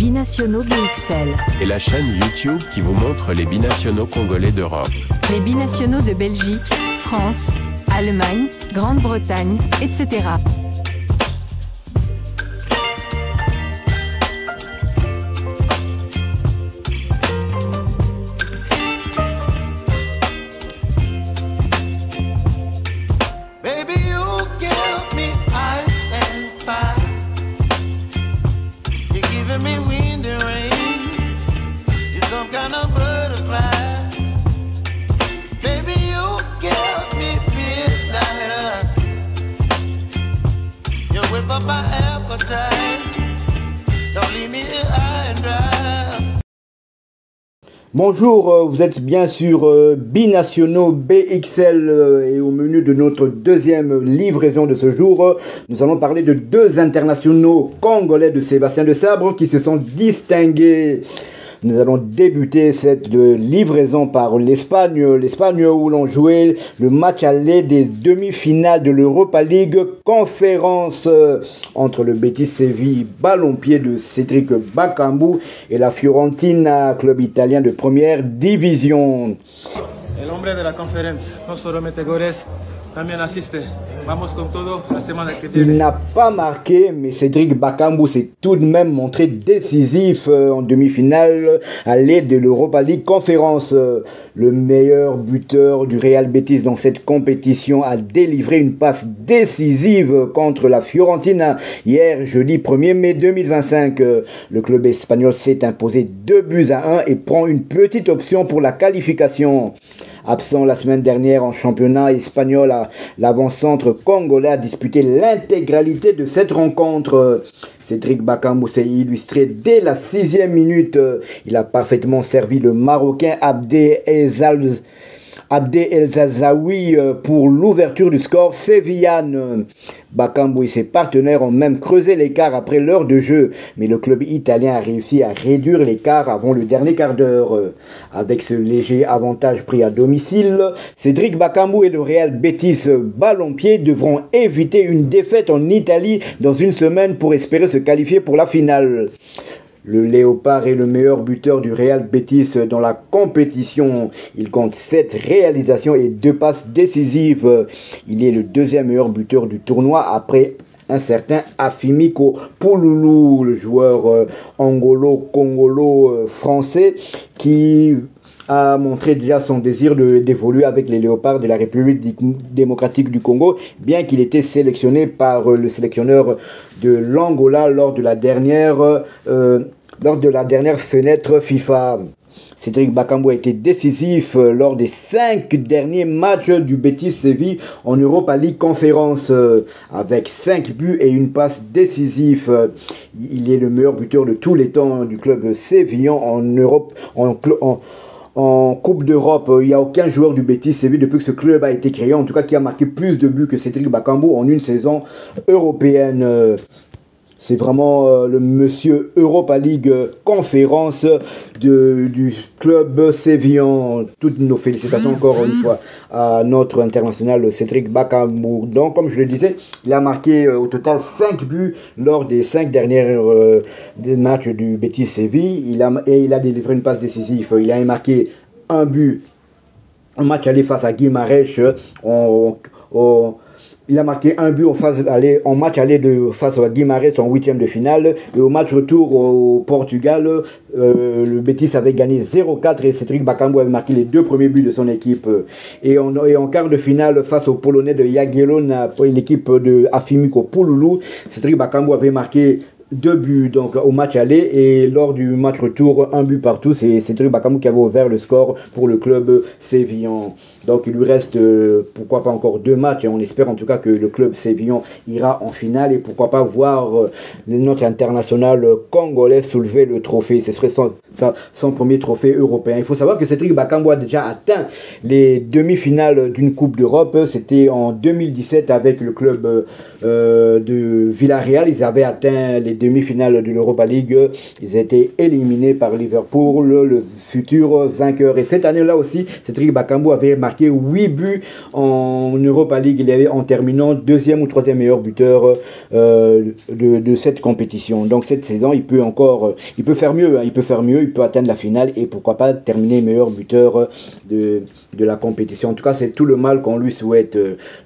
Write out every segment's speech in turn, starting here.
Binationaux BXL. Et la chaîne YouTube qui vous montre les binationaux congolais d'Europe. Les binationaux de Belgique, France, Allemagne, Grande-Bretagne, etc. Bonjour, vous êtes bien sûr Binationaux BXL et au menu de notre deuxième livraison de ce jour, nous allons parler de deux internationaux congolais de Sébastien Desabre qui se sont distingués. Nous allons débuter cette livraison par l'Espagne où l'on jouait le match aller des demi-finales de l'Europa League conférence entre le Betis Séville, ballon-pied de Cédric Bakambu, et la Fiorentina, club italien de première division. El hombre de la conférence, no solo mete goles, también asiste. Vamos con todo la semana que viene. Il n'a pas marqué, mais Cédric Bakambu s'est tout de même montré décisif en demi-finale à l'aide de l'Europa League Conférence. Le meilleur buteur du Real Betis dans cette compétition a délivré une passe décisive contre la Fiorentina hier, jeudi 1er mai 2025. Le club espagnol s'est imposé 2-1 et prend une petite option pour la qualification. Absent la semaine dernière en championnat espagnol, l'avant-centre congolais a disputé l'intégralité de cette rencontre. Cédric Bakambu s'est illustré dès la 6e minute. Il a parfaitement servi le Marocain Abdel El Zazaoui pour l'ouverture du score sévillane. Bakambu et ses partenaires ont même creusé l'écart après l'heure de jeu, mais le club italien a réussi à réduire l'écart avant le dernier quart d'heure. Avec ce léger avantage pris à domicile, Cédric Bakambu et le Real Betis ballon-pied devront éviter une défaite en Italie dans une semaine pour espérer se qualifier pour la finale. Le Léopard est le meilleur buteur du Real Betis dans la compétition. Il compte 7 réalisations et 2 passes décisives. Il est le deuxième meilleur buteur du tournoi après un certain Afimiko Pouloulou, le joueur angolo-congolo français qui a montré déjà son désir d'évoluer avec les Léopards de la République démocratique du Congo, bien qu'il était sélectionné par le sélectionneur de l'Angola lors de la dernière fenêtre FIFA. Cédric Bakambu a été décisif lors des 5 derniers matchs du Betis Séville en Europa League Conférence avec 5 buts et une passe décisive. Il est le meilleur buteur de tous les temps du club sévillan en Europe, en Coupe d'Europe. Il n'y a aucun joueur du Betis Séville depuis que ce club a été créé, en tout cas qui a marqué plus de buts que Cédric Bakambu en une saison européenne. C'est vraiment le monsieur Europa League conférence du club sévillan. Toutes nos félicitations encore une fois à notre international Cédric Bakambu. Donc, comme je le disais, il a marqué au total 5 buts lors des 5 derniers matchs du Betis Séville. Il a délivré une passe décisive. Il a marqué un but, un match aller face à Guimarães il a marqué un but en match aller face à Guimarães en 8e de finale. Et au match retour au Portugal, le Betis avait gagné 0-4 et Cédric Bakambu avait marqué les 2 premiers buts de son équipe. Et en quart de finale face aux Polonais de Jagiellona, l'équipe de Afimiko Pouloulou, Cédric Bakambu avait marqué 2 buts donc au match aller, et lors du match retour 1 but partout. C'est Cédric Bakambu qui avait ouvert le score pour le club sévillan. Donc il lui reste pourquoi pas encore 2 matchs et on espère en tout cas que le club sévillan ira en finale et pourquoi pas voir notre international congolais soulever le trophée. Ce serait son premier trophée européen. Il faut savoir que Cédric Bakambu a déjà atteint les demi-finales d'une Coupe d'Europe. C'était en 2017 avec le club de Villarreal. Ils avaient atteint les demi-finales de l'Europa League. Ils étaient éliminés par Liverpool, le futur vainqueur. Et cette année-là aussi, Cédric Bakambu avait marqué marqué 8 buts en Europa League. Il avait en terminant deuxième ou troisième meilleur buteur de cette compétition. Donc cette saison, il peut faire mieux, hein, il peut atteindre la finale et pourquoi pas terminer meilleur buteur de la compétition. En tout cas, c'est tout le mal qu'on lui souhaite.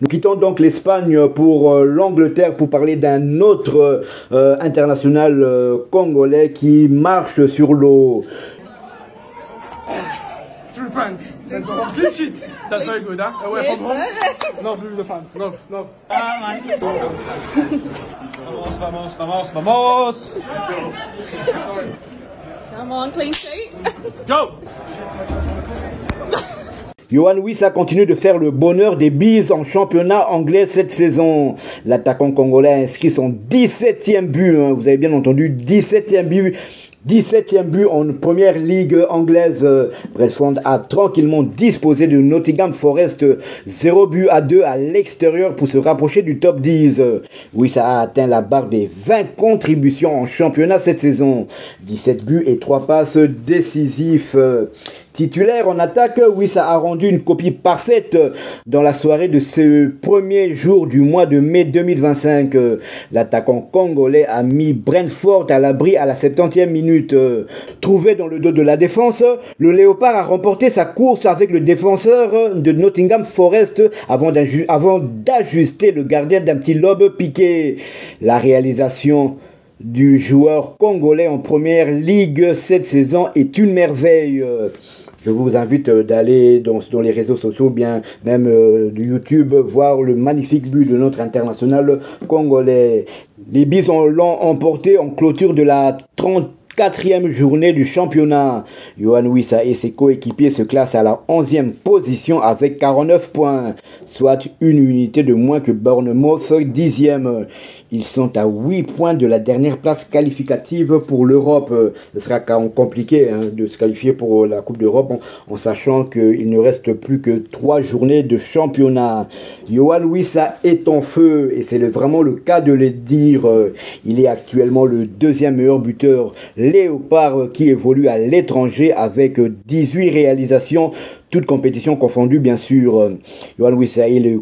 Nous quittons donc l'Espagne pour l'Angleterre pour parler d'un autre international congolais qui marche sur l'eau. Clean sheet. That's very good, huh? Away from home. Love the fans. Love. Vamos. Come on, clean sheet. Let's go. Yohan Wissa continue de faire le bonheur des bises en championnat anglais cette saison. L'attaquant congolais a inscrit son 17e but, hein, vous avez bien entendu, 17e but. 17e but en première ligue anglaise. Brentford a tranquillement disposé de Nottingham Forest 0-2 à l'extérieur pour se rapprocher du top 10. Oui, ça a atteint la barre des 20 contributions en championnat cette saison. 17 buts et 3 passes décisifs. Titulaire en attaque, oui, ça a rendu une copie parfaite dans la soirée de ce premier jour du mois de mai 2025. L'attaquant congolais a mis Brentford à l'abri à la 70e minute. Trouvé dans le dos de la défense, le Léopard a remporté sa course avec le défenseur de Nottingham Forest avant d'ajuster le gardien d'un petit lobe piqué. La réalisation du joueur congolais en première ligue cette saison est une merveille. Je vous invite d'aller dans les réseaux sociaux, bien même de YouTube, voir le magnifique but de notre international congolais. Les Bisons l'ont emporté en clôture de la 34e journée du championnat. Yohan Wissa et ses coéquipiers se classent à la 11e position avec 49 points, soit une unité de moins que Bournemouth 10e. Ils sont à 8 points de la dernière place qualificative pour l'Europe. Ce sera quand même compliqué de se qualifier pour la Coupe d'Europe en sachant qu'il ne reste plus que 3 journées de championnat. Yohan Wissa est en feu et c'est vraiment le cas de le dire. Il est actuellement le deuxième meilleur buteur Léopard qui évolue à l'étranger avec 18 réalisations, toutes compétitions confondues bien sûr. Yohan Wissa est le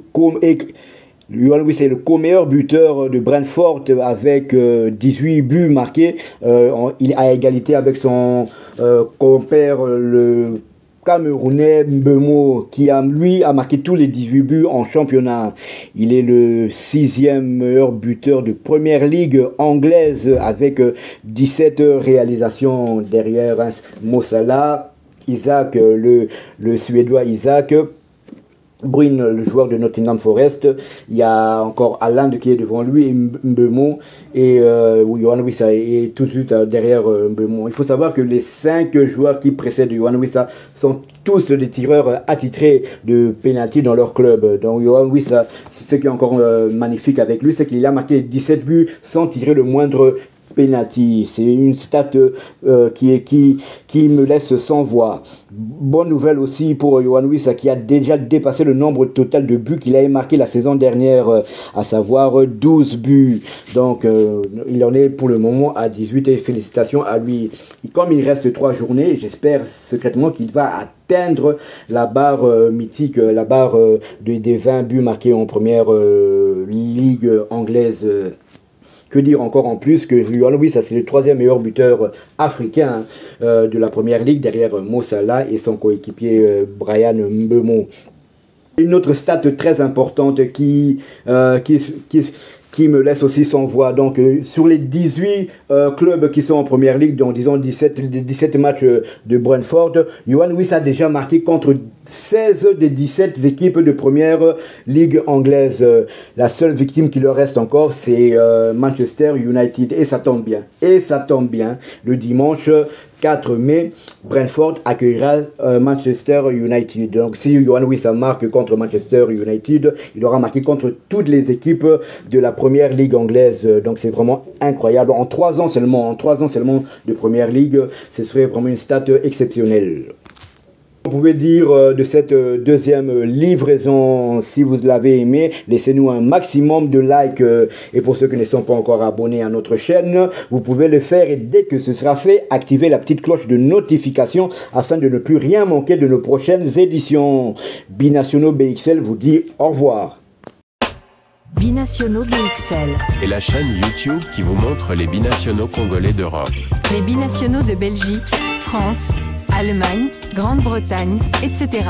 co-meilleur buteur de Brentford avec 18 buts marqués. Il est à égalité avec son compère le Camerounais Mbeumo qui a marqué tous les 18 buts en championnat. Il est le 6e meilleur buteur de première ligue anglaise avec 17 réalisations derrière Mo Salah, Isaac, le Suédois Isaac, Bruin, le joueur de Nottingham Forest. Il y a encore Haaland qui est devant lui, et Mbeumo, et Yohan Wissa est tout de suite derrière Mbeumo. Il faut savoir que les 5 joueurs qui précèdent Yohan Wissa sont tous des tireurs attitrés de pénalty dans leur club. Donc Yohan Wissa, ce qui est encore magnifique avec lui, c'est qu'il a marqué 17 buts sans tirer le moindre penalty. C'est une stat qui me laisse sans voix. Bonne nouvelle aussi pour Yohan Wissa qui a déjà dépassé le nombre total de buts qu'il avait marqué la saison dernière, à savoir 12 buts. Donc il en est pour le moment à 18 et félicitations à lui. Et comme il reste 3 journées, j'espère secrètement qu'il va atteindre la barre mythique, la barre des 20 buts marqués en première ligue anglaise. Que dire encore en plus que Yohan Wissa, c'est le 3e meilleur buteur africain de la première ligue derrière Mo Salah et son coéquipier Bryan Mbeumo. Une autre stat très importante qui me laisse aussi sans voix. Donc sur les 18 clubs qui sont en première ligue, donc disons 17 matchs de Brentford, Yohan Wissa a déjà marqué contre 16 des 17 équipes de première ligue anglaise. La seule victime qui leur reste encore, c'est Manchester United. Et ça tombe bien. Le dimanche 4 mai, Brentford accueillera Manchester United. Donc si Yohan Wissa marque contre Manchester United, il aura marqué contre toutes les équipes de la première ligue anglaise. Donc c'est vraiment incroyable. En 3 ans seulement de première ligue, ce serait vraiment une stat exceptionnelle. Vous pouvez dire de cette deuxième livraison, si vous l'avez aimé, laissez-nous un maximum de likes. Et pour ceux qui ne sont pas encore abonnés à notre chaîne, vous pouvez le faire et dès que ce sera fait, activez la petite cloche de notification afin de ne plus rien manquer de nos prochaines éditions. Binationaux BXL vous dit au revoir. Binationaux BXL. Et la chaîne YouTube qui vous montre les binationaux congolais d'Europe. Les binationaux de Belgique, France, Allemagne, Grande-Bretagne, etc.